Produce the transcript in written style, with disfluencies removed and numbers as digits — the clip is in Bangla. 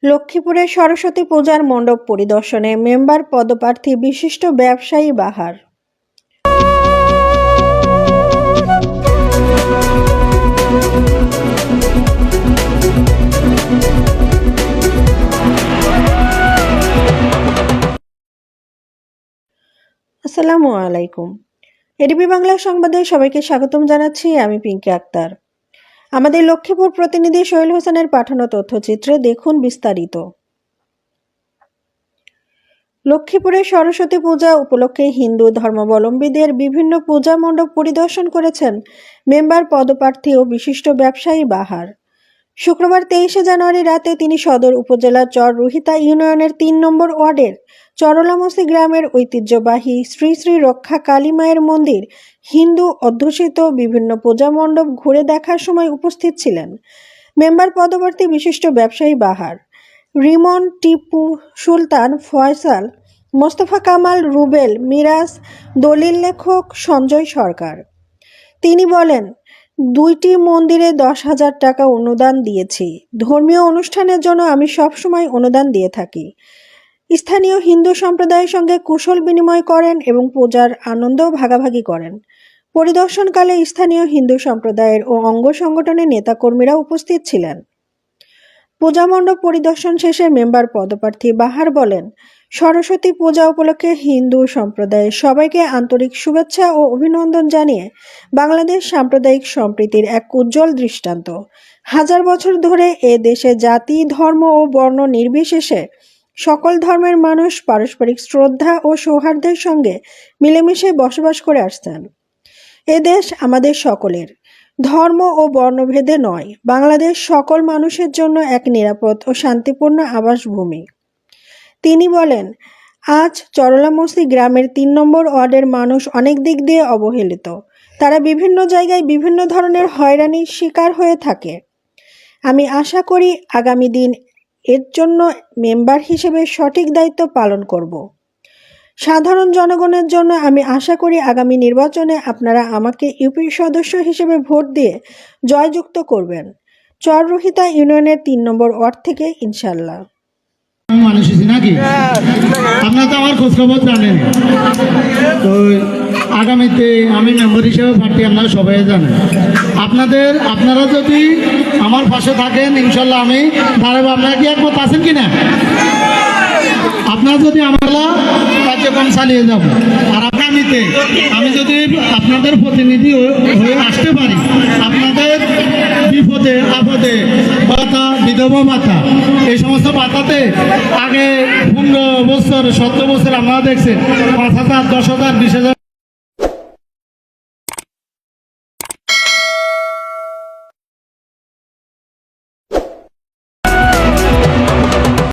লক্ষ্মীপুরে সরস্বতী পূজার মণ্ডপ পরিদর্শনে মেম্বার পদপ্রার্থী বিশিষ্ট ব্যবসায়ী বাহার। আসসালামু আলাইকুম। এডিবি বাংলা সংবাদে সবাইকে স্বাগতম জানাচ্ছি। আমি পিঙ্কি আক্তার। আমাদের লক্ষ্মীপুর প্রতিনিধি সোহেল হোসেনের পাঠানো তথ্যচিত্রে দেখুন বিস্তারিত। লক্ষ্মীপুরে সরস্বতী পূজা উপলক্ষে হিন্দু ধর্মাবলম্বীদের বিভিন্ন পূজা মণ্ডপ পরিদর্শন করেছেন মেম্বার পদপ্রার্থী ও বিশিষ্ট ব্যবসায়ী বাহার। শুক্রবার 23 জানুয়ারি রাতে তিনি সদর উপজেলার চর রুহিতা ইউনিয়নের 3 নম্বর ওয়ার্ডের চরলামসি গ্রামের ঐতিহ্যবাহী শ্রী শ্রী রক্ষা কালী মায়ের মন্দির হিন্দু অধ্যুষিত বিভিন্ন পূজা মণ্ডপ ঘুরে দেখার সময় উপস্থিত ছিলেন মেম্বার পদপ্রার্থী বিশিষ্ট ব্যবসায়ী বাহার। রিমন, টিপু সুলতান, ফয়সাল, মোস্তফা কামাল, রুবেল, মিরাজ, দলিল লেখক সঞ্জয় সরকার। তিনি বলেন, 2টি মন্দিরে 10,000 টাকা অনুদান দিয়েছি। ধর্মীয় অনুষ্ঠানের জন্য আমি সবসময় অনুদান দিয়ে থাকি। স্থানীয় হিন্দু সম্প্রদায়ের সঙ্গে কুশল বিনিময় করেন এবং পূজার আনন্দও ভাগাভাগি করেন। পরিদর্শনকালে স্থানীয় হিন্দু সম্প্রদায়ের ও অঙ্গ সংগঠনের নেতাকর্মীরা উপস্থিত ছিলেন। পূজা মণ্ডপ পরিদর্শন শেষে মেম্বার পদপ্রার্থী বাহার বলেন, সরস্বতী পূজা উপলক্ষে হিন্দু সম্প্রদায়ের সবাইকে আন্তরিক শুভেচ্ছা ও অভিনন্দন জানিয়ে বাংলাদেশ সাম্প্রদায়িক সম্প্রীতির এক উজ্জ্বল দৃষ্টান্ত। হাজার বছর ধরে এ দেশে জাতি, ধর্ম ও বর্ণ নির্বিশেষে সকল ধর্মের মানুষ পারস্পরিক শ্রদ্ধা ও সৌহার্দ্যের সঙ্গে মিলেমিশে বসবাস করে আসছেন। এ দেশ আমাদের সকলের, ধর্ম ও বর্ণভেদে নয়। বাংলাদেশ সকল মানুষের জন্য এক নিরাপদ ও শান্তিপূর্ণ আবাসভূমি। তিনি বলেন, আজ চরলামসি গ্রামের 3 নম্বর ওয়ার্ডের মানুষ অনেক দিক দিয়ে অবহেলিত। তারা বিভিন্ন জায়গায় বিভিন্ন ধরনের হয়রানির শিকার হয়ে থাকে। আমি আশা করি আগামী দিন এর জন্য মেম্বার হিসেবে সঠিক দায়িত্ব পালন করব। সাধারণ জনগণের জন্য আমি আশা করি আগামী নির্বাচনে আপনারা আমাকে ইউপি সদস্য হিসেবে ভোট দিয়ে জয়যুক্ত করবেন। চর রুহিতা ইউনিয়নের 3 নম্বর ওয়ার্ড থেকে ইনশাল্লাহ। মানুষ নাকি আপনারা তো আমার খোঁজখবর জানেন, তো আগামীতে আমি মেম্বার হিসেবে পার্টি আপনারা সবাই জানেন। আপনারা যদি আমার পাশে থাকেন ইনশাল্লাহ আমি দাঁড়াবো। আপনারা কি একমত আছেন কিনা? আপনারা যদি আমরা কার্যক্রম চালিয়ে যাব। আর আগামীতে আমি যদি আপনাদের প্রতিনিধি হয়ে আসতে পারি, আপনাদের বিপদে আপদে ভাতা, বিধবা ভাতা, এই সমস্ত ভাতাতে আগে 15 বছর 17 বছর আপনারা দেখছেন 5,000, 10,000, 20,000